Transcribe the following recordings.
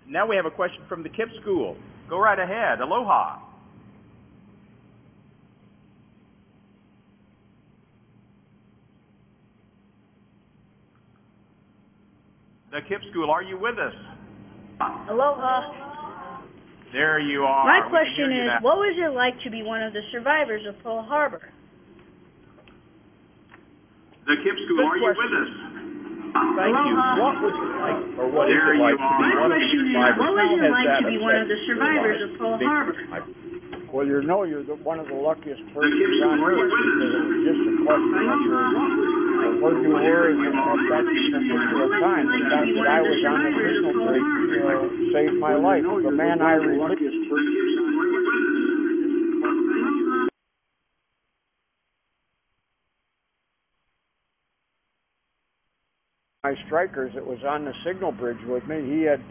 Now we have a question from the KIPP School. Go right ahead. Aloha. The KIPP School, are you with us? Aloha. There you are. My question is, what was it like to be one of the survivors of Pearl Harbor? The KIPP School, are you with us? Thank you. What was it like, or what is it like to be one of the survivors? What was it like to be one of the survivors of Pearl Harbor? Well, you're one of the luckiest persons on earth, because it was just a question of where you were at that particular time. The fact that I was on the signal bridge saved my life. The man I released. My strikers that was on the signal bridge with me, he had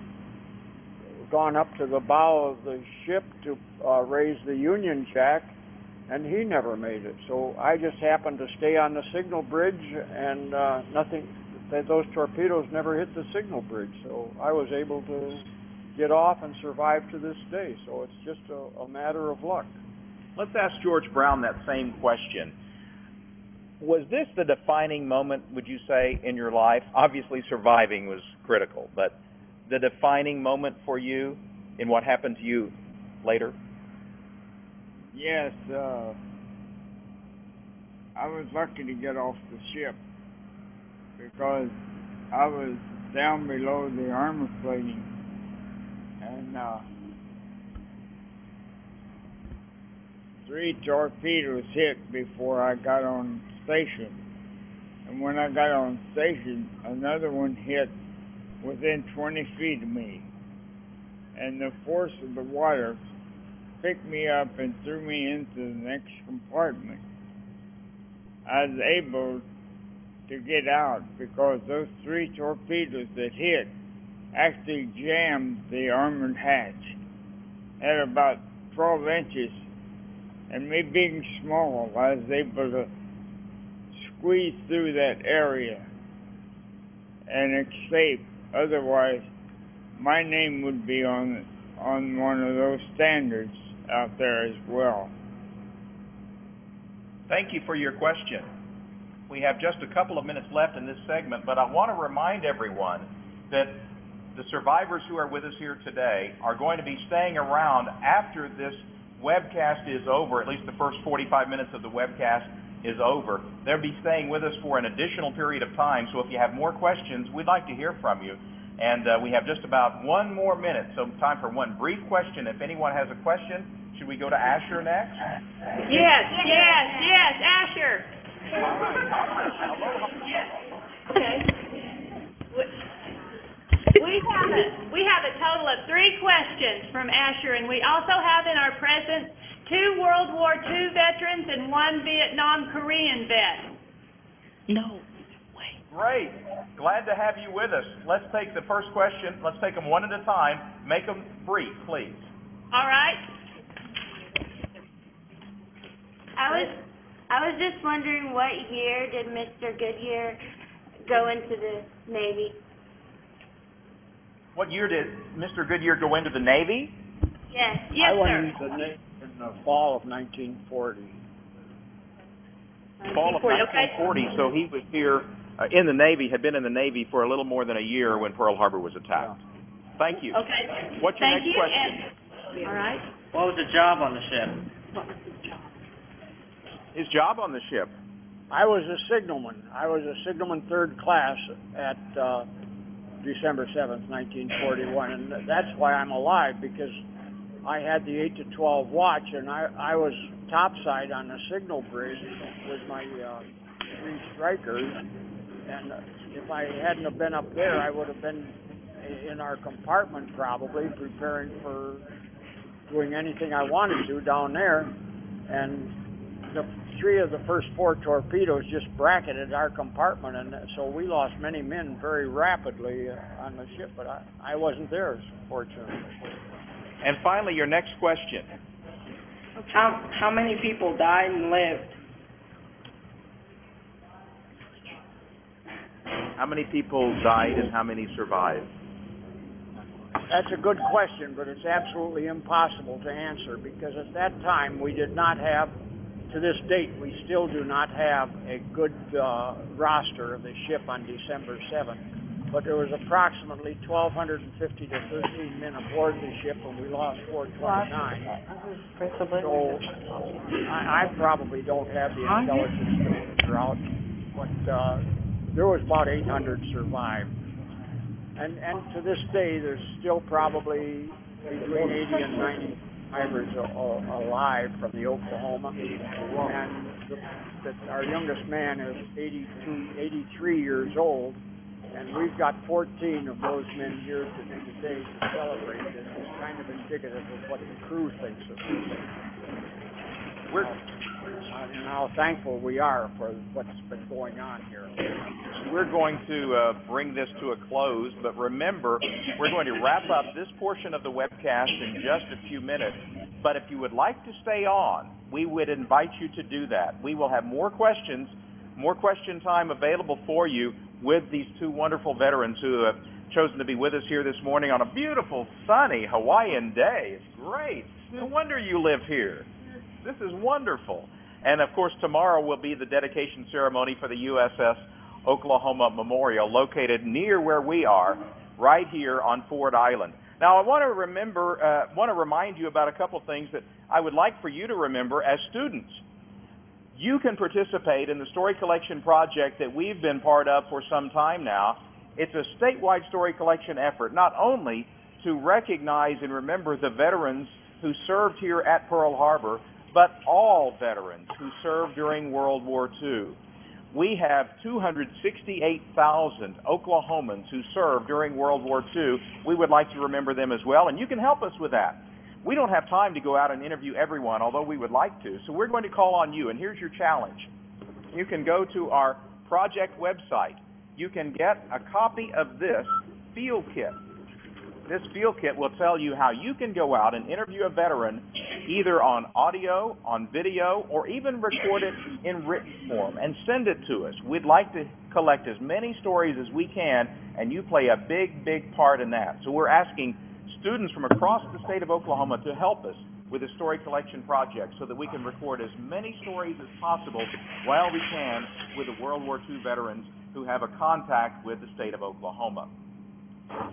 gone up to the bow of the ship to raise the Union Jack, and he never made it. So I just happened to stay on the signal bridge, and those torpedoes never hit the signal bridge. So I was able to get off and survive to this day. So it's just a matter of luck. Let's ask George Brown that same question. Was this the defining moment, would you say, in your life? Obviously surviving was critical, but the defining moment for you in what happened to you later? Yes, I was lucky to get off the ship because I was down below the armor plating, and 3 torpedoes hit before I got on station. And when I got on station, another one hit within 20 feet of me. And the force of the water picked me up and threw me into the next compartment. I was able to get out because those 3 torpedoes that hit actually jammed the armored hatch at about 12 inches. And me being small, I was able to squeeze through that area and escape. Otherwise, my name would be on one of those standards out there as well. Thank you for your question. We have just a couple of minutes left in this segment, but I want to remind everyone that the survivors who are with us here today are going to be staying around after this webcast is over, at least the first 45 minutes of the webcast is over. They'll be staying with us for an additional period of time, so if you have more questions, we'd like to hear from you. And we have just about 1 more minute, so time for one brief question. If anyone has a question, should we go to Asher next? Yes, Asher. Okay. We have a total of 3 questions from Asher, and we also have in our presence 2 World War II veterans and 1 Vietnam-Korean vet. No way. Great. Glad to have you with us. Let's take the first question. Let's take them one at a time. Make them brief, please. All right. I was just wondering, what year did Mr. Goodyear go into the Navy? What year did Mr. Goodyear go into the Navy? Yes, I went sir. into the Navy in the fall of 1940. Fall of 1940, so he was here in the Navy, had been in the Navy for a little more than a year when Pearl Harbor was attacked. Yeah. Thank you. Okay. What's your Thank next you. question? All right. What was the job on the ship? His job on the ship. I was a signalman. I was a signalman 3rd class at December 7th, 1941, and that's why I'm alive, because I had the 8 to 12 watch, and I was topside on the signal bridge with my 3 strikers, and if I hadn't have been up there, I would have been in our compartment probably, preparing for doing anything I wanted to down there, and the 3 of the first 4 torpedoes just bracketed our compartment, and so we lost many men very rapidly on the ship, but I wasn't there, fortunately. And finally, your next question. How many people died and lived? How many people died and how many survived? That's a good question, but it's absolutely impossible to answer because at that time we did not have, to this date, we still do not have a good roster of the ship on December 7th. But there was approximately 1,250 to 13 men aboard the ship, and we lost 429. So I probably don't have the intelligence to figure out, but there was about 800 survived. And to this day, there's still probably between 80 and 90 survivors alive from the Oklahoma. And our youngest man is 83 years old, and we've got 14 of those men here today to celebrate. And it's kind of indicative of what the crew thinks of this. And how thankful we are for what's been going on here. We're going to bring this to a close, but remember, we're going to wrap up this portion of the webcast in just a few minutes. But if you would like to stay on, we would invite you to do that. We will have more question time available for you with these two wonderful veterans who have chosen to be with us here this morning on a beautiful, sunny Hawaiian day. It's great. No wonder you live here. This is wonderful. And, of course, tomorrow will be the dedication ceremony for the USS Oklahoma Memorial, located near where we are, right here on Ford Island. Now, I want to remind you about a couple of things that I would like for you to remember as students. You can participate in the story collection project that we've been part of for some time now. It's a statewide story collection effort, not only to recognize and remember the veterans who served here at Pearl Harbor, but all veterans who served during World War II. We have 268,000 Oklahomans who served during World War II. We would like to remember them as well, and you can help us with that. We don't have time to go out and interview everyone, although we would like to, so we're going to call on you, and here's your challenge. You can go to our project website. You can get a copy of this field kit. This field kit will tell you how you can go out and interview a veteran either on audio, on video, or even record it in written form and send it to us. We'd like to collect as many stories as we can, and you play a big, big part in that. So we're asking students from across the state of Oklahoma to help us with the story collection project so that we can record as many stories as possible while we can with the World War II veterans who have a contact with the state of Oklahoma.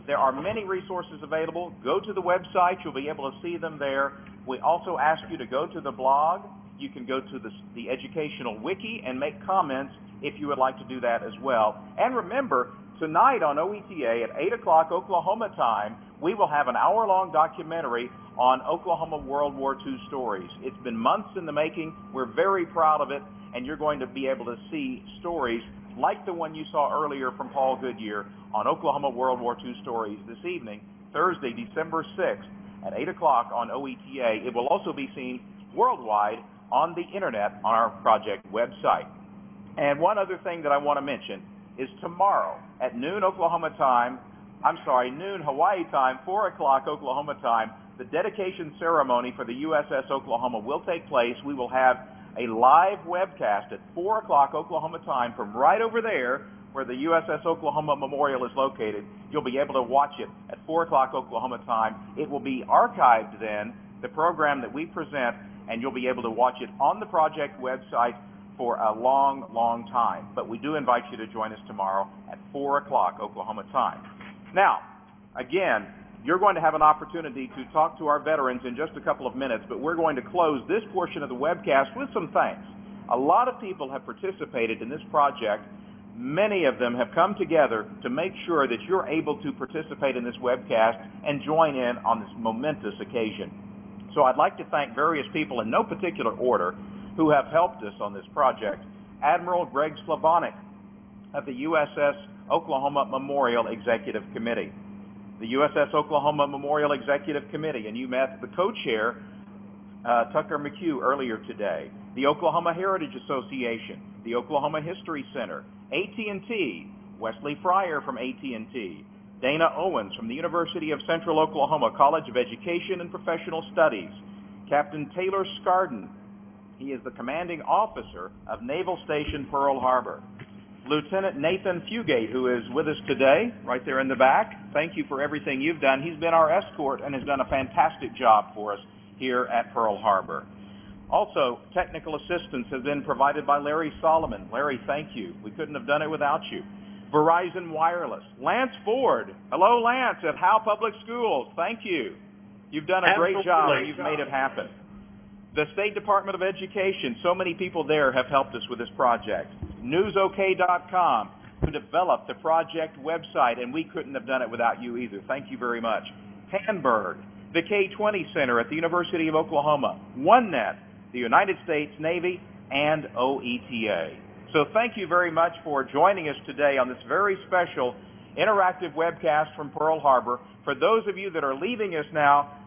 There are many resources available. Go to the website. You'll be able to see them there. We also ask you to go to the blog. You can go to the educational wiki and make comments if you would like to do that as well. And remember, tonight on OETA at 8 o'clock Oklahoma time, we will have an hour-long documentary on Oklahoma World War II stories. It's been months in the making. We're very proud of it, and you're going to be able to see stories like the one you saw earlier from Paul Goodyear on Oklahoma World War II stories this evening, Thursday, December 6th at 8 o'clock on OETA. It will also be seen worldwide on the internet on our project website. And one other thing that I want to mention is tomorrow at noon Hawaii time, 4 o'clock Oklahoma time, the dedication ceremony for the USS Oklahoma will take place. We will have a live webcast at 4 o'clock Oklahoma time from right over there where the USS Oklahoma Memorial is located. You'll be able to watch it at 4 o'clock Oklahoma time. It will be archived then, the program that we present, and you'll be able to watch it on the project website for a long, long time. But we do invite you to join us tomorrow at 4 o'clock Oklahoma time. Now, again, you're going to have an opportunity to talk to our veterans in just a couple of minutes, but we're going to close this portion of the webcast with some thanks. A lot of people have participated in this project. Many of them have come together to make sure that you're able to participate in this webcast and join in on this momentous occasion. So I'd like to thank various people in no particular order who have helped us on this project. Admiral Greg Slavonic of the USS Oklahoma Memorial Executive Committee. The USS Oklahoma Memorial Executive Committee, and you met the co-chair, Tucker McHugh, earlier today. The Oklahoma Heritage Association, the Oklahoma History Center, AT&T, Wesley Fryer from AT&T, Dana Owens from the University of Central Oklahoma College of Education and Professional Studies, Captain Taylor Scarden. He is the commanding officer of Naval Station Pearl Harbor. Lieutenant Nathan Fugate, who is with us today, right there in the back. Thank you for everything you've done. He's been our escort and has done a fantastic job for us here at Pearl Harbor. Also, technical assistance has been provided by Larry Solomon. Larry, thank you. We couldn't have done it without you. Verizon Wireless. Lance Ford. Hello, Lance, at Howe Public Schools. Thank you. You've done a great job, and you've made it happen. The State Department of Education, so many people there have helped us with this project. NewsOK.com, who developed the project website, and we couldn't have done it without you either. Thank you very much. Hamburg, the K-20 Center at the University of Oklahoma, OneNet, the United States Navy, and OETA. So thank you very much for joining us today on this very special interactive webcast from Pearl Harbor. For those of you that are leaving us now,